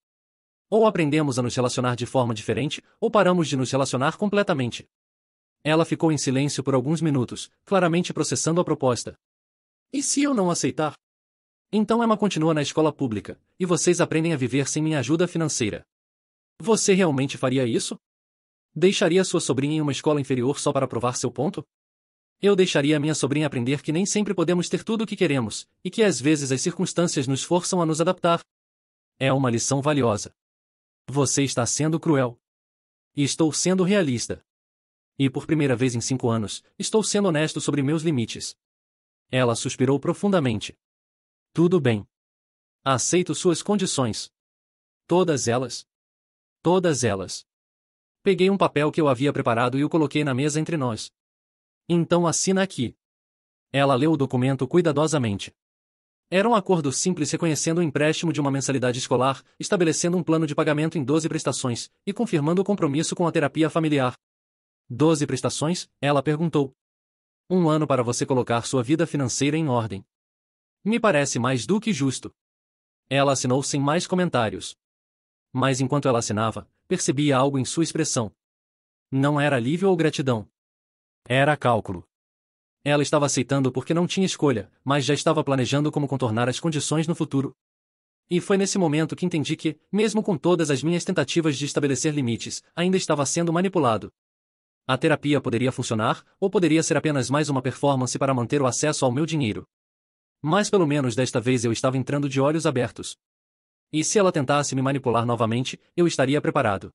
Ou aprendemos a nos relacionar de forma diferente, ou paramos de nos relacionar completamente. Ela ficou em silêncio por alguns minutos, claramente processando a proposta. E se eu não aceitar? Então Emma continua na escola pública, e vocês aprendem a viver sem minha ajuda financeira. Você realmente faria isso? Deixaria sua sobrinha em uma escola inferior só para provar seu ponto? Eu deixaria a minha sobrinha aprender que nem sempre podemos ter tudo o que queremos, e que às vezes as circunstâncias nos forçam a nos adaptar. É uma lição valiosa. Você está sendo cruel. E estou sendo realista. E por primeira vez em 5 anos, estou sendo honesto sobre meus limites. Ela suspirou profundamente. Tudo bem. Aceito suas condições. Todas elas. Todas elas. Peguei um papel que eu havia preparado e o coloquei na mesa entre nós. Então assina aqui. Ela leu o documento cuidadosamente. Era um acordo simples reconhecendo o empréstimo de uma mensalidade escolar, estabelecendo um plano de pagamento em 12 prestações, e confirmando o compromisso com a terapia familiar. 12 prestações? Ela perguntou. 1 ano para você colocar sua vida financeira em ordem. Me parece mais do que justo. Ela assinou sem mais comentários. Mas enquanto ela assinava, percebia algo em sua expressão. Não era alívio ou gratidão. Era cálculo. Ela estava aceitando porque não tinha escolha, mas já estava planejando como contornar as condições no futuro. E foi nesse momento que entendi que, mesmo com todas as minhas tentativas de estabelecer limites, ainda estava sendo manipulado. A terapia poderia funcionar, ou poderia ser apenas mais uma performance para manter o acesso ao meu dinheiro. Mas pelo menos desta vez eu estava entrando de olhos abertos. E se ela tentasse me manipular novamente, eu estaria preparado.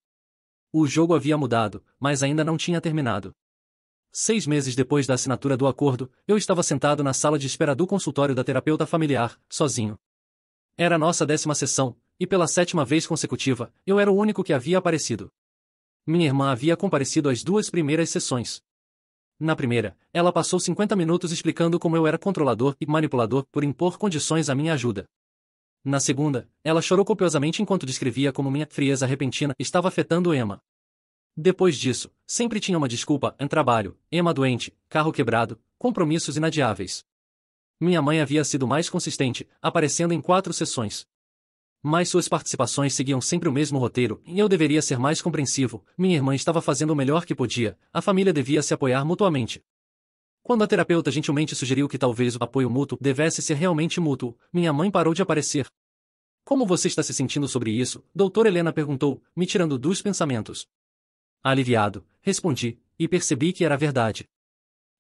O jogo havia mudado, mas ainda não tinha terminado. 6 meses depois da assinatura do acordo, eu estava sentado na sala de espera do consultório da terapeuta familiar, sozinho. Era a nossa 10ª sessão, e pela 7ª vez consecutiva, eu era o único que havia aparecido. Minha irmã havia comparecido às 2 primeiras sessões. Na primeira, ela passou 50 minutos explicando como eu era controlador e manipulador por impor condições à minha ajuda. Na segunda, ela chorou copiosamente enquanto descrevia como minha frieza repentina estava afetando Emma. Depois disso, sempre tinha uma desculpa: trabalho, Emma doente, carro quebrado, compromissos inadiáveis. Minha mãe havia sido mais consistente, aparecendo em 4 sessões. Mas suas participações seguiam sempre o mesmo roteiro, e eu deveria ser mais compreensivo. Minha irmã estava fazendo o melhor que podia, a família devia se apoiar mutuamente. Quando a terapeuta gentilmente sugeriu que talvez o apoio mútuo devesse ser realmente mútuo, minha mãe parou de aparecer. Como você está se sentindo sobre isso? Doutora Helena perguntou, me tirando dos pensamentos. Aliviado, respondi, e percebi que era verdade.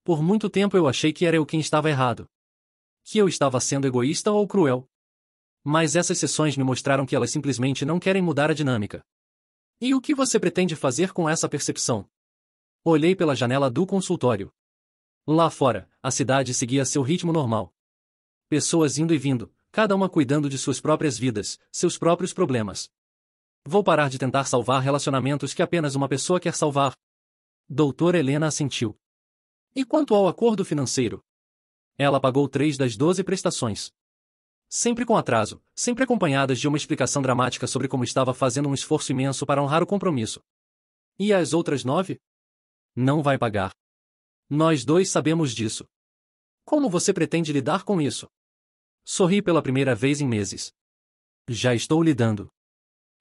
Por muito tempo eu achei que era eu quem estava errado. Que eu estava sendo egoísta ou cruel. Mas essas sessões me mostraram que elas simplesmente não querem mudar a dinâmica. E o que você pretende fazer com essa percepção? Olhei pela janela do consultório. Lá fora, a cidade seguia seu ritmo normal. Pessoas indo e vindo, cada uma cuidando de suas próprias vidas, seus próprios problemas. Vou parar de tentar salvar relacionamentos que apenas uma pessoa quer salvar. Doutora Helena assentiu. E quanto ao acordo financeiro? Ela pagou 3 das 12 prestações. Sempre com atraso, sempre acompanhadas de uma explicação dramática sobre como estava fazendo um esforço imenso para honrar o compromisso. E as outras 9? Não vai pagar. Nós dois sabemos disso. Como você pretende lidar com isso? Sorri pela primeira vez em meses. Já estou lidando.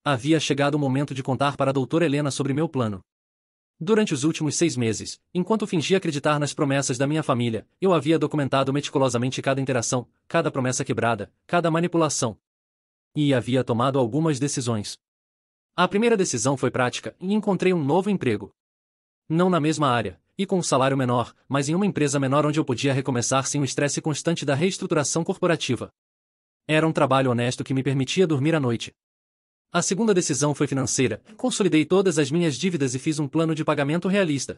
Havia chegado o momento de contar para a doutora Helena sobre meu plano. Durante os últimos 6 meses, enquanto fingia acreditar nas promessas da minha família, eu havia documentado meticulosamente cada interação, cada promessa quebrada, cada manipulação. E havia tomado algumas decisões. A primeira decisão foi prática e encontrei um novo emprego. Não na mesma área, e com um salário menor, mas em uma empresa menor onde eu podia recomeçar sem o estresse constante da reestruturação corporativa. Era um trabalho honesto que me permitia dormir à noite. A segunda decisão foi financeira. Consolidei todas as minhas dívidas e fiz um plano de pagamento realista.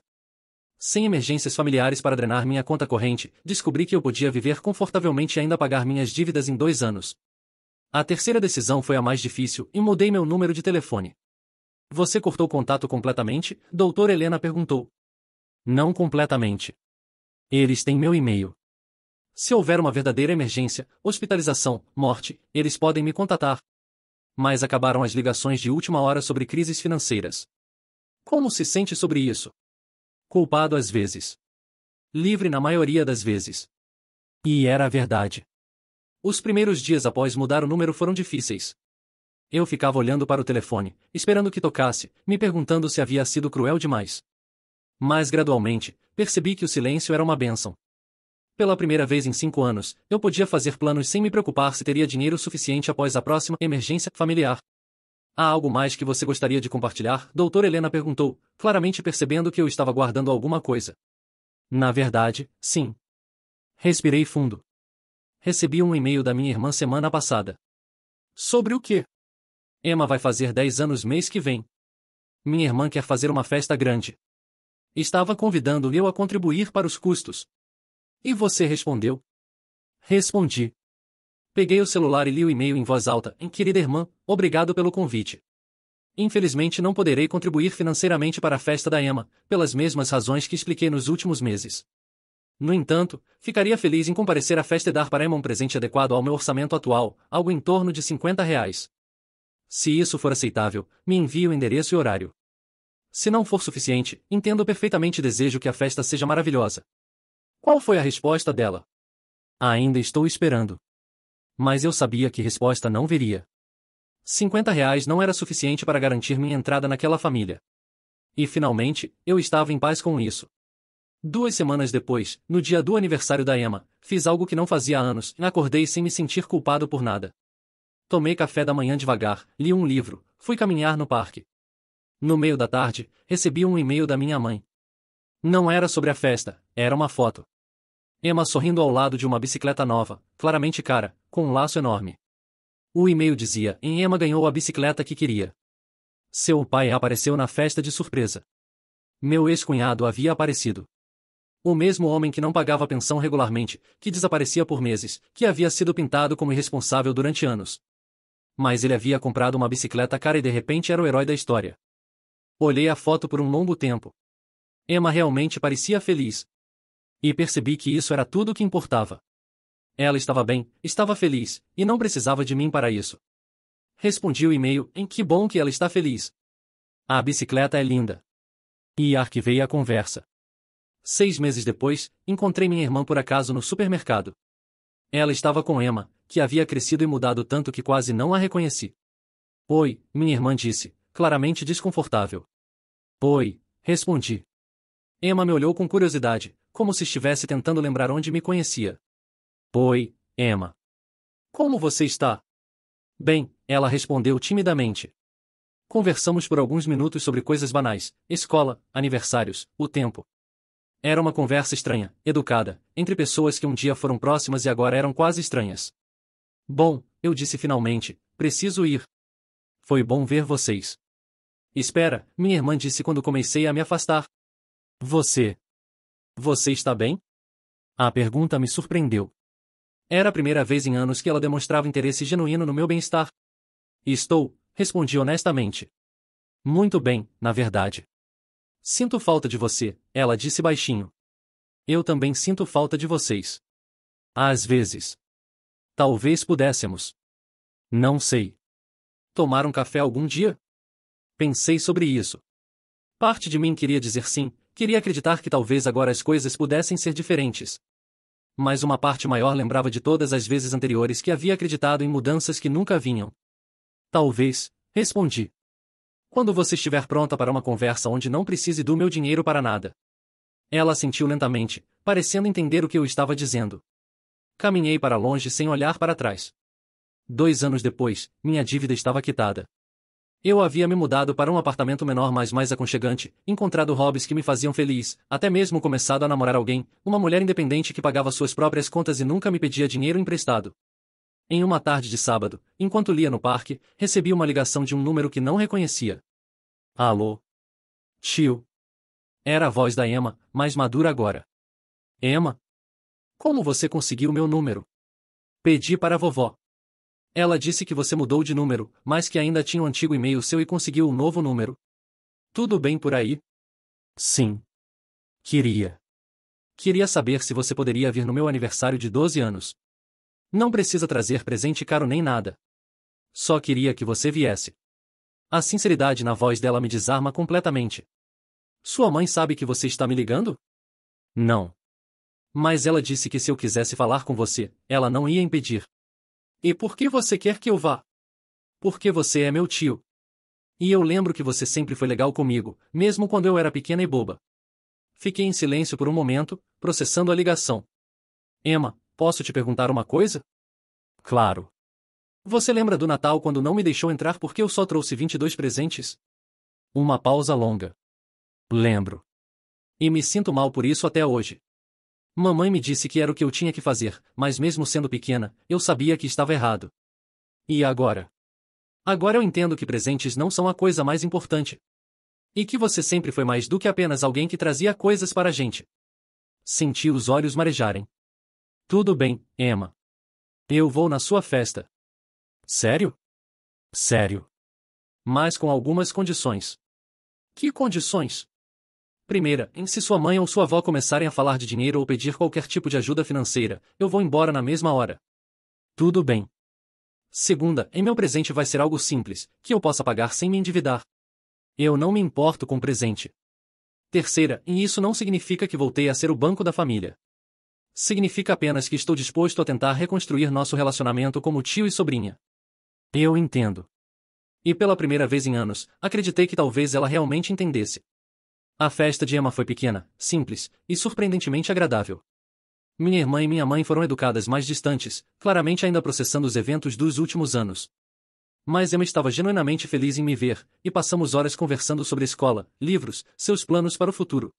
Sem emergências familiares para drenar minha conta corrente, descobri que eu podia viver confortavelmente e ainda pagar minhas dívidas em 2 anos. A terceira decisão foi a mais difícil e mudei meu número de telefone. Você cortou contato completamente? Doutora Helena perguntou. Não completamente. Eles têm meu e-mail. Se houver uma verdadeira emergência, hospitalização, morte, eles podem me contatar. Mas acabaram as ligações de última hora sobre crises financeiras. Como se sente sobre isso? Culpado às vezes. Livre na maioria das vezes. E era a verdade. Os primeiros dias após mudar o número foram difíceis. Eu ficava olhando para o telefone, esperando que tocasse, me perguntando se havia sido cruel demais. Mas gradualmente, percebi que o silêncio era uma bênção. Pela primeira vez em 5 anos, eu podia fazer planos sem me preocupar se teria dinheiro suficiente após a próxima emergência familiar. Há algo mais que você gostaria de compartilhar? Doutora Helena perguntou, claramente percebendo que eu estava guardando alguma coisa. Na verdade, sim. Respirei fundo. Recebi um e-mail da minha irmã semana passada. Sobre o quê? Emma vai fazer 10 anos mês que vem. Minha irmã quer fazer uma festa grande. Estava convidando eu a contribuir para os custos. E você respondeu? Respondi. Peguei o celular e li o e-mail em voz alta. Querida irmã, obrigado pelo convite. Infelizmente não poderei contribuir financeiramente para a festa da Emma, pelas mesmas razões que expliquei nos últimos meses. No entanto, ficaria feliz em comparecer à festa e dar para Emma um presente adequado ao meu orçamento atual, algo em torno de R$ 50. Se isso for aceitável, me envie o endereço e horário. Se não for suficiente, entendo perfeitamente e desejo que a festa seja maravilhosa. Qual foi a resposta dela? Ainda estou esperando. Mas eu sabia que resposta não viria. R$ 50 não era suficiente para garantir minha entrada naquela família. E finalmente, eu estava em paz com isso. 2 semanas depois, no dia do aniversário da Emma, fiz algo que não fazia há anos e acordei sem me sentir culpado por nada. Tomei café da manhã devagar, li um livro, fui caminhar no parque. No meio da tarde, recebi um e-mail da minha mãe. Não era sobre a festa, era uma foto. Emma sorrindo ao lado de uma bicicleta nova, claramente cara, com um laço enorme. O e-mail dizia: Emma ganhou a bicicleta que queria. Seu pai apareceu na festa de surpresa. Meu ex-cunhado havia aparecido. O mesmo homem que não pagava pensão regularmente, que desaparecia por meses, que havia sido pintado como irresponsável durante anos. Mas ele havia comprado uma bicicleta cara e de repente era o herói da história. Olhei a foto por um longo tempo. Emma realmente parecia feliz. E percebi que isso era tudo o que importava. Ela estava bem, estava feliz, e não precisava de mim para isso. Respondi o e-mail: que bom que ela está feliz. A bicicleta é linda. E arquivei a conversa. 6 meses depois, encontrei minha irmã por acaso no supermercado. Ela estava com Emma, que havia crescido e mudado tanto que quase não a reconheci. Oi, minha irmã disse, claramente desconfortável. Oi, respondi. Emma me olhou com curiosidade, como se estivesse tentando lembrar onde me conhecia. Oi, Emma. Como você está? Bem, ela respondeu timidamente. Conversamos por alguns minutos sobre coisas banais, escola, aniversários, o tempo. Era uma conversa estranha, educada, entre pessoas que um dia foram próximas e agora eram quase estranhas. Bom, eu disse finalmente, preciso ir. Foi bom ver vocês. Espera, minha irmã disse quando comecei a me afastar. Você. Você está bem? A pergunta me surpreendeu. Era a primeira vez em anos que ela demonstrava interesse genuíno no meu bem-estar. Estou, respondi honestamente. Muito bem, na verdade. Sinto falta de você, ela disse baixinho. Eu também sinto falta de vocês. Às vezes. Talvez pudéssemos. Não sei. Tomar um café algum dia? Pensei sobre isso. Parte de mim queria dizer sim, queria acreditar que talvez agora as coisas pudessem ser diferentes. Mas uma parte maior lembrava de todas as vezes anteriores que havia acreditado em mudanças que nunca vinham. Talvez, respondi. Quando você estiver pronta para uma conversa onde não precise do meu dinheiro para nada. Ela assentiu lentamente, parecendo entender o que eu estava dizendo. Caminhei para longe sem olhar para trás. 2 anos depois, minha dívida estava quitada. Eu havia me mudado para um apartamento menor mas mais aconchegante, encontrado hobbies que me faziam feliz, até mesmo começado a namorar alguém, uma mulher independente que pagava suas próprias contas e nunca me pedia dinheiro emprestado. Em uma tarde de sábado, enquanto lia no parque, recebi uma ligação de um número que não reconhecia. Alô? Tio. Era a voz da Emma, mais madura agora. Emma? Como você conseguiu meu número? Pedi para a vovó. Ela disse que você mudou de número, mas que ainda tinha um antigo e-mail seu e conseguiu um novo número. Tudo bem por aí? Sim. Queria. Queria saber se você poderia vir no meu aniversário de 12 anos. Não precisa trazer presente caro nem nada. Só queria que você viesse. A sinceridade na voz dela me desarma completamente. Sua mãe sabe que você está me ligando? Não. Mas ela disse que se eu quisesse falar com você, ela não ia impedir. E por que você quer que eu vá? Porque você é meu tio. E eu lembro que você sempre foi legal comigo, mesmo quando eu era pequena e boba. Fiquei em silêncio por um momento, processando a ligação. Emma, posso te perguntar uma coisa? Claro. Você lembra do Natal quando não me deixou entrar porque eu só trouxe 22 presentes? Uma pausa longa. Lembro. E me sinto mal por isso até hoje. Mamãe me disse que era o que eu tinha que fazer, mas mesmo sendo pequena, eu sabia que estava errado. E agora? Agora eu entendo que presentes não são a coisa mais importante. E que você sempre foi mais do que apenas alguém que trazia coisas para a gente. Senti os olhos marejarem. Tudo bem, Emma. Eu vou na sua festa. Sério? Sério. Mas com algumas condições. Que condições? Primeira, se sua mãe ou sua avó começarem a falar de dinheiro ou pedir qualquer tipo de ajuda financeira, eu vou embora na mesma hora. Tudo bem. Segunda, meu presente vai ser algo simples, que eu possa pagar sem me endividar. Eu não me importo com presente. Terceira, e isso não significa que voltei a ser o banco da família. Significa apenas que estou disposto a tentar reconstruir nosso relacionamento como tio e sobrinha. Eu entendo. E pela primeira vez em anos, acreditei que talvez ela realmente entendesse. A festa de Emma foi pequena, simples, e surpreendentemente agradável. Minha irmã e minha mãe foram educadas mais distantes, claramente ainda processando os eventos dos últimos anos. Mas Emma estava genuinamente feliz em me ver, e passamos horas conversando sobre a escola, livros, seus planos para o futuro.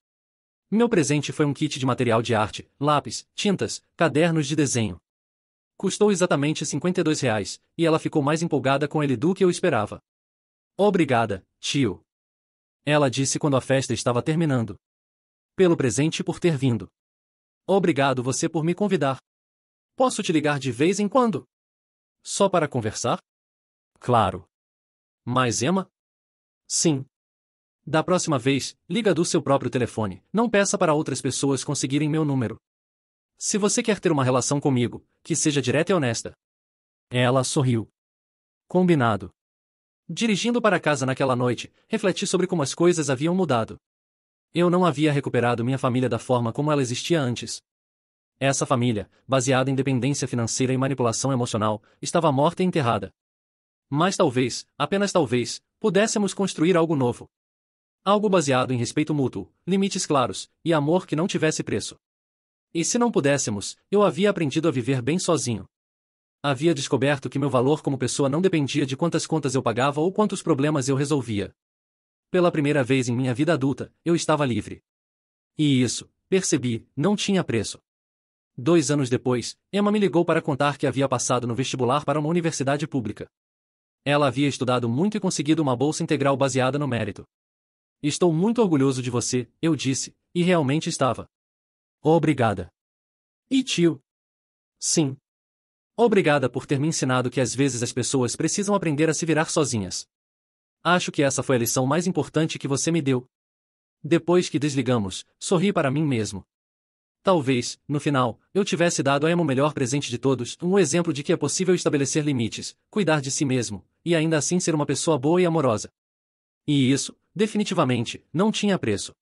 Meu presente foi um kit de material de arte, lápis, tintas, cadernos de desenho. Custou exatamente R$ 52, e ela ficou mais empolgada com ele do que eu esperava. Obrigada, tio. Ela disse quando a festa estava terminando. Pelo presente e por ter vindo. Obrigado você por me convidar. Posso te ligar de vez em quando? Só para conversar? Claro. Mas Emma? Sim. Da próxima vez, liga do seu próprio telefone, não peça para outras pessoas conseguirem meu número. Se você quer ter uma relação comigo, que seja direta e honesta. Ela sorriu. Combinado. Dirigindo para casa naquela noite, refleti sobre como as coisas haviam mudado. Eu não havia recuperado minha família da forma como ela existia antes. Essa família, baseada em dependência financeira e manipulação emocional, estava morta e enterrada. Mas talvez, apenas talvez, pudéssemos construir algo novo. Algo baseado em respeito mútuo, limites claros, e amor que não tivesse preço. E se não pudéssemos, eu havia aprendido a viver bem sozinho. Havia descoberto que meu valor como pessoa não dependia de quantas contas eu pagava ou quantos problemas eu resolvia. Pela primeira vez em minha vida adulta, eu estava livre. E isso, percebi, não tinha preço. 2 anos depois, Emma me ligou para contar que havia passado no vestibular para uma universidade pública. Ela havia estudado muito e conseguido uma bolsa integral baseada no mérito. Estou muito orgulhoso de você, eu disse, e realmente estava. Obrigada. E tio? Sim. Obrigada por ter me ensinado que às vezes as pessoas precisam aprender a se virar sozinhas. Acho que essa foi a lição mais importante que você me deu. Depois que desligamos, sorri para mim mesmo. Talvez, no final, eu tivesse dado a Emma o melhor presente de todos, um exemplo de que é possível estabelecer limites, cuidar de si mesmo, e ainda assim ser uma pessoa boa e amorosa. E isso, definitivamente, não tinha preço.